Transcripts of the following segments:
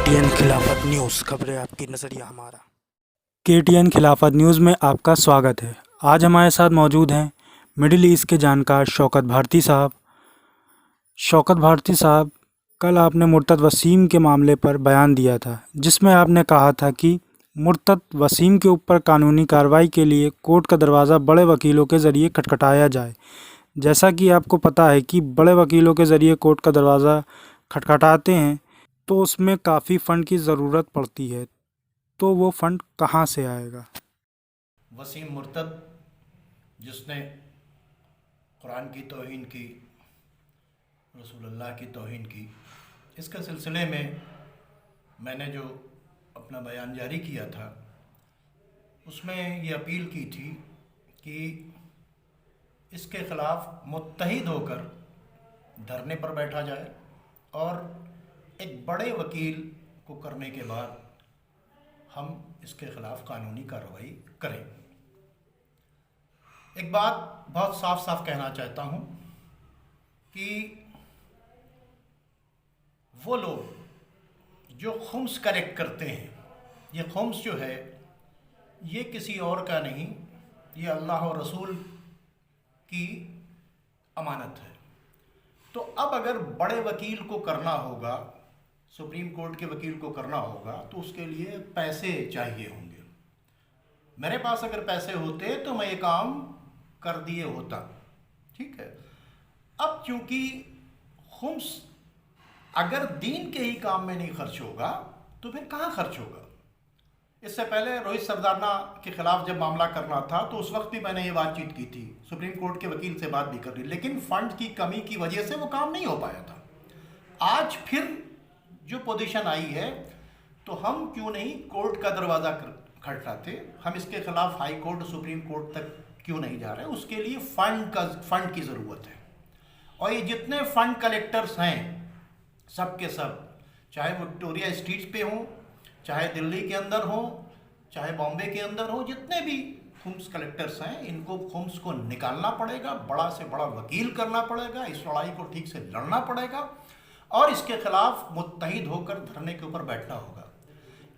KTN खिलाफत news खबरें आपकी नज़रिया हमारा। केटीएन खिलाफत न्यूज़ में आपका स्वागत है। आज हमारे साथ मौजूद हैं मिडिल ईस्ट के जानकार शौकत भारती साहब। शौकत भारती साहब, कल आपने मुर्तद वसीम के मामले पर बयान दिया था, जिसमें आपने कहा था कि मुर्तद वसीम के ऊपर कानूनी कार्रवाई के लिए कोर्ट का दरवाज़ा बड़े वकीलों के ज़रिए खटखटाया जाए। जैसा कि आपको पता है कि बड़े वकीलों के ज़रिए कोर्ट का दरवाज़ा खटखटाते हैं तो उसमें काफ़ी फ़ंड की ज़रूरत पड़ती है, तो वो फ़ंड कहाँ से आएगा? वसीम मुर्तद, जिसने कुरान की तौहीन की, रसूलुल्लाह की तौहीन की, इसके सिलसिले में मैंने जो अपना बयान जारी किया था उसमें ये अपील की थी कि इसके ख़िलाफ़ मुत्तहिद होकर धरने पर बैठा जाए और एक बड़े वकील को करने के बाद हम इसके ख़िलाफ़ कानूनी कार्रवाई करें। एक बात बहुत साफ साफ कहना चाहता हूँ कि वो लोग जो खुम्स कलेक्ट करते हैं, ये खुम्स जो है ये किसी और का नहीं, ये अल्लाह और रसूल की अमानत है। तो अब अगर बड़े वकील को करना होगा, सुप्रीम कोर्ट के वकील को करना होगा, तो उसके लिए पैसे चाहिए होंगे। मेरे पास अगर पैसे होते तो मैं ये काम कर दिए होता, ठीक है। अब चूंकि खुम्स अगर दीन के ही काम में नहीं खर्च होगा तो फिर कहाँ खर्च होगा। इससे पहले रोहित सरदाना के खिलाफ जब मामला करना था तो उस वक्त भी मैंने ये बातचीत की थी, सुप्रीम कोर्ट के वकील से बात भी कर ली, लेकिन फंड की कमी की वजह से वो काम नहीं हो पाया था। आज फिर जो पोजीशन आई है तो हम क्यों नहीं कोर्ट का दरवाज़ा खटखटाते, हम इसके खिलाफ हाई कोर्ट सुप्रीम कोर्ट तक क्यों नहीं जा रहे। उसके लिए फंड की ज़रूरत है। और ये जितने फंड कलेक्टर्स हैं सब के सब, चाहे विक्टोरिया स्ट्रीट पे हों, चाहे दिल्ली के अंदर हो, चाहे बॉम्बे के अंदर हो, जितने भी खुम्स कलेक्टर्स हैं, इनको खुम्स को निकालना पड़ेगा, बड़ा से बड़ा वकील करना पड़ेगा, इस लड़ाई को ठीक से लड़ना पड़ेगा और इसके खिलाफ मुत्तहिद होकर धरने के ऊपर बैठना होगा।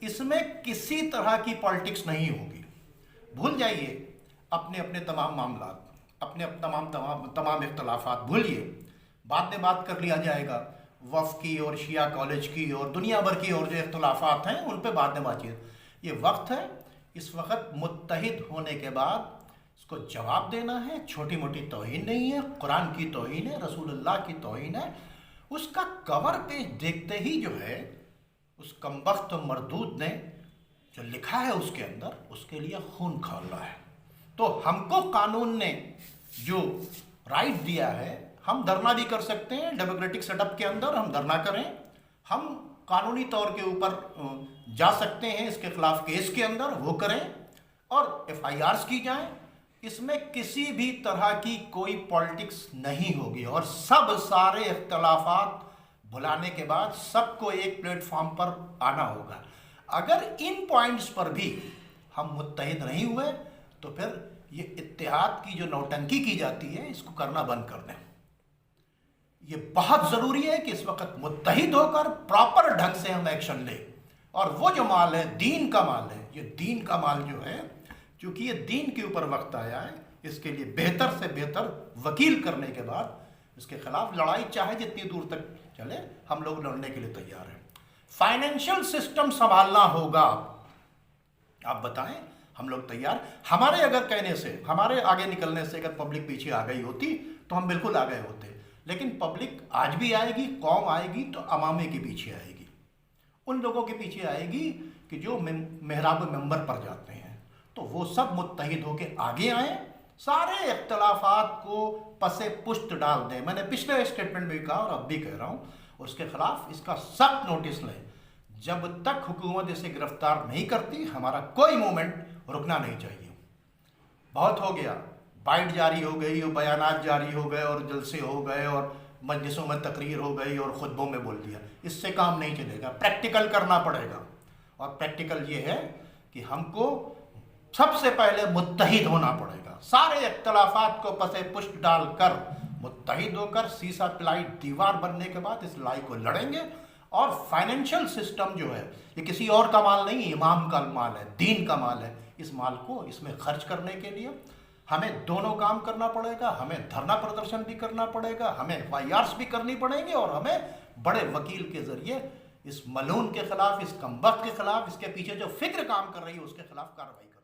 इसमें किसी तरह की पॉलिटिक्स नहीं होगी। भूल जाइए अपने अपने तमाम मामला, अपने तमाम इख्तलाफात भूलिए, बाद में बात कर लिया जाएगा। वफ़ की और शिया कॉलेज की और दुनिया भर की और जो इख्तलाफात हैं उन पे बाद में बातचीत। ये वक्त है, इस वक्त मुत्तहिद होने के बाद इसको जवाब देना है। छोटी मोटी तौहीन नहीं है, कुरान की तौहीन है, रसूलुल्लाह की तौहीन है। उसका कवर पेज देखते ही जो है उस कमबख्त मरदूद ने जो लिखा है उसके अंदर, उसके लिए खून खौलना है। तो हमको कानून ने जो राइट दिया है, हम धरना भी कर सकते हैं, डेमोक्रेटिक सेटअप के अंदर हम धरना करें, हम कानूनी तौर के ऊपर जा सकते हैं, इसके खिलाफ केस के अंदर वो करें और FIRs की जाएं। इसमें किसी भी तरह की कोई पॉलिटिक्स नहीं होगी और सब सारे इख्तलाफात भुलाने के बाद सबको एक प्लेटफॉर्म पर आना होगा। अगर इन पॉइंट्स पर भी हम मुत्तहिद नहीं हुए तो फिर ये इत्तेहाद की जो नौटंकी की जाती है इसको करना बंद कर दें। ये बहुत ज़रूरी है कि इस वक्त मुत्तहिद होकर प्रॉपर ढंग से हम एक्शन लें। और वो जो माल है, दीन का माल है, ये दीन का माल जो है, चूँकि ये दीन के ऊपर वक्त आया है, इसके लिए बेहतर से बेहतर वकील करने के बाद इसके खिलाफ लड़ाई चाहे जितनी दूर तक चले, हम लोग लड़ने के लिए तैयार हैं। फाइनेंशियल सिस्टम संभालना होगा, आप बताएं, हम लोग तैयार। हमारे अगर कहने से, हमारे आगे निकलने से अगर पब्लिक पीछे आ गई होती तो हम बिल्कुल आ गए होते, लेकिन पब्लिक आज भी आएगी, कौम आएगी तो अमामे के पीछे आएगी, उन लोगों के पीछे आएगी कि जो मेहराब मेंबर पर जाते हैं। तो वो सब मुत्तहिद होके आगे आए, सारे इख्तलाफात को पसे पुष्ट डाल दें। मैंने पिछले स्टेटमेंट में भी कहा और अब भी कह रहा हूँ, उसके खिलाफ इसका सख्त नोटिस लें। जब तक हुकूमत इसे गिरफ्तार नहीं करती, हमारा कोई मूवमेंट रुकना नहीं चाहिए। बहुत हो गया, बाइट जारी हो गई और बयानात जारी हो गए और जलसे हो गए और मजलिसों में तकरीर हो गई और खुतबों में बोल दिया, इससे काम नहीं चलेगा। प्रैक्टिकल करना पड़ेगा और प्रैक्टिकल ये है कि हमको सबसे पहले मुत्तहिद होना पड़ेगा। सारे इख्तलाफात को पसे पुष्ट डालकर मुत्तहिद होकर सीसा पिलाई दीवार बनने के बाद इस लड़ाई को लड़ेंगे और फाइनेंशियल सिस्टम जो है ये किसी और का माल नहीं, इमाम का माल है, दीन का माल है। इस माल को इसमें खर्च करने के लिए हमें दोनों काम करना पड़ेगा, हमें धरना प्रदर्शन भी करना पड़ेगा, हमें एफआईआर्स भी करनी पड़ेंगी और हमें बड़े वकील के जरिए इस मलून के खिलाफ, इस कमबख्त के खिलाफ, इसके पीछे जो फिक्र काम कर रही है उसके खिलाफ कार्रवाई करनी